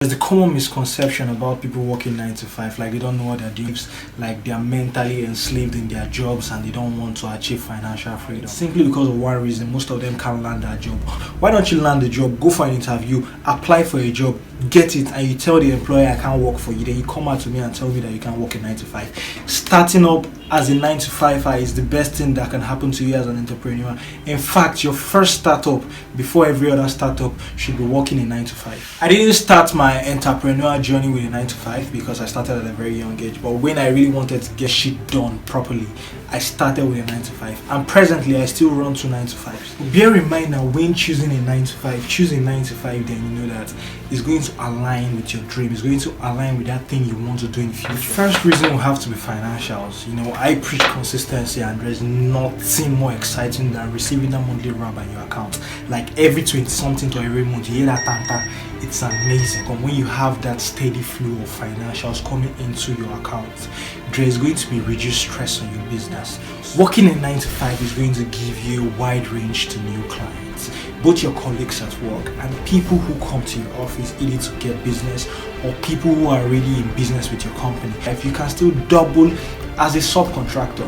There's the common misconception about people working 9 to 5, like they don't know what they're doing, like they're mentally enslaved in their jobs and they don't want to achieve financial freedom. Simply because of one reason, most of them can't land that job. Why don't you land the job, go for an interview, apply for a job, get it, and you tell the employer I can't work for you, then you come out to me and tell me that you can work in 9 to 5. Starting up as a 9 to 5 is the best thing that can happen to you as an entrepreneur. In fact, your first startup before every other startup should be working in 9 to 5. I didn't start my entrepreneurial journey with a 9 to 5 because I started at a very young age, but when I really wanted to get shit done properly, I started with a 9 to 5, and presently I still run 2 9 to 5s. Bear in mind now, when choosing a 9 to 5, choose a 9 to 5, then you know that it's going to align with your dream, it's going to align with that thing you want to do in the future. First reason will have to be financials. You know, I preach consistency, and there's nothing more exciting than receiving that monthly rub on your account. Like every 20 something to every month, you hear that tanta. It's amazing. And when you have that steady flow of financials coming into your account, there is going to be reduced stress on your business. Working in 9 to 5 is going to give you a wide range to new clients, both your colleagues at work and people who come to your office either to get business or people who are already in business with your company. If you can still double as a subcontractor,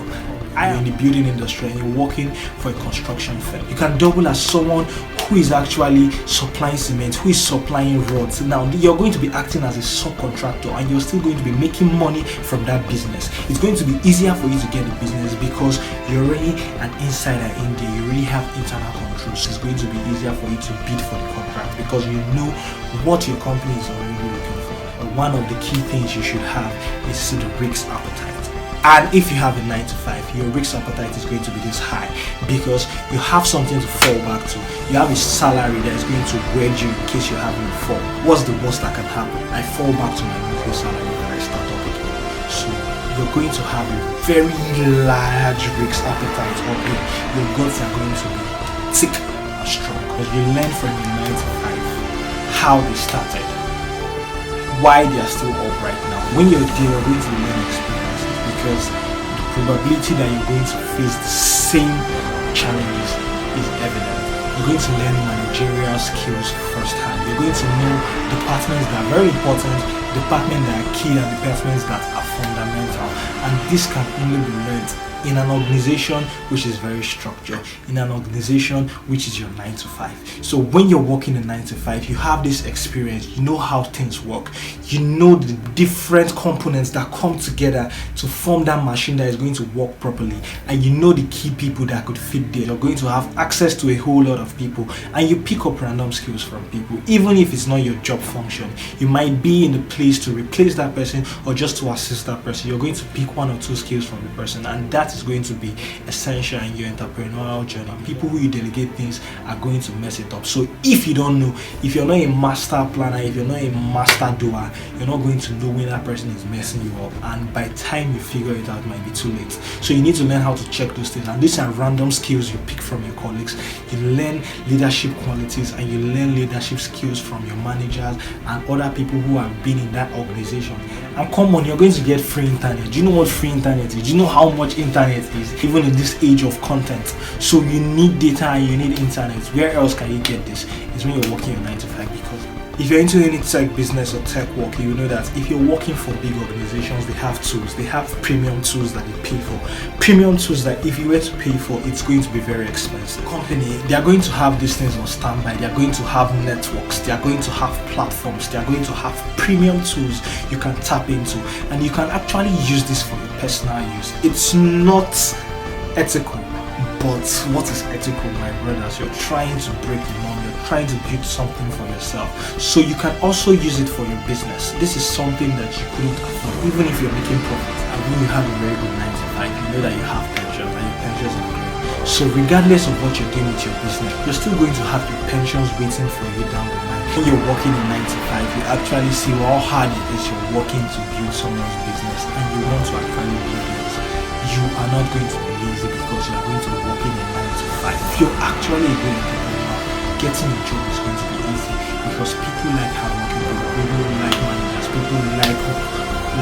I am in the building industry and you're working for a construction firm, you can double as someone who is actually supplying cement, who is supplying rods. Now you're going to be acting as a subcontractor and you're still going to be making money from that business. It's going to be easier for you to get the business because you're already an insider in there, you really have internal controls. It's going to be easier for you to bid for the contract because you know what your company is already looking for. But one of the key things you should have is the risk appetite. And if you have a 9 to 5, your risk appetite is going to be this high because you have something to fall back to. You have a salary that is going to wedge you in case you're having a fall. What's the worst that can happen? I fall back to my monthly salary when I start up again. So you're going to have a very large risk appetite up here. Your guts are going to be thick and strong because you learn from your 9 to 5 how they started, why they are still up right now. When you're there, you're going to learn experience. Because the probability that you're going to face the same challenges is evident. You're going to learn managerial skills firsthand. You're going to know departments that are very important, departments that are key, and departments that are fundamental. And this can only be learned in an organization which is very structured, in an organization which is your 9 to 5. So when you're working in 9 to 5, you have this experience, you know how things work, you know the different components that come together to form that machine that is going to work properly, and you know the key people that could fit there. You're going to have access to a whole lot of people, and you pick up random skills from people. Even if it's not your job function, you might be in the place to replace that person or just to assist that person. You're going to pick 1 or 2 skills from the person, and that is going to be essential in your entrepreneurial journey. People who you delegate things are going to mess it up. So if you don't know, if you're not a master planner, if you're not a master doer, you're not going to know when that person is messing you up, and by the time you figure it out, it might be too late. So you need to learn how to check those things, and these are random skills you pick from your colleagues. You learn leadership qualities and you learn leadership skills from your managers and other people who have been in that organization. And come on, you're going to get free internet. Do you know what free internet is? Do you know how much internet is, even in this age of content? So you need data and you need internet. Where else can you get this? It's when you're working your 9 to 5. Because if you're into any tech business or tech work, you know that if you're working for big organizations, they have tools. They have premium tools that they pay for. Premium tools that if you were to pay for, it's going to be very expensive. The company, they are going to have these things on standby. They are going to have networks. They are going to have platforms. They are going to have premium tools you can tap into. And you can actually use this for your personal use. It's not ethical. But what is ethical, my brothers? You're trying to break the norm. You're trying to build something for yourself. So you can also use it for your business. This is something that you couldn't afford, even if you're making profit. And when you have a very good 9 to 5, you know that you have pensions and your pensions are great. So regardless of what you're doing with your business, you're still going to have your pensions waiting for you down the line. When you're working in 9 to 5, you actually see how hard it is you're working to build someone's business, and you want to actually build it. You are not going to be lazy because you are going to be working in 9 to 5. If you're actually a good entrepreneur, getting a job is going to be easy because people like hardworking people, people like managers, people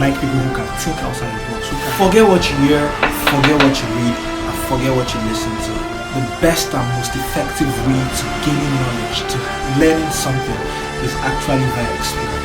like people who can think outside the box. Forget what you hear, forget what you read, and forget what you listen to. The best and most effective way to gaining knowledge, to learning something, is actually via experience.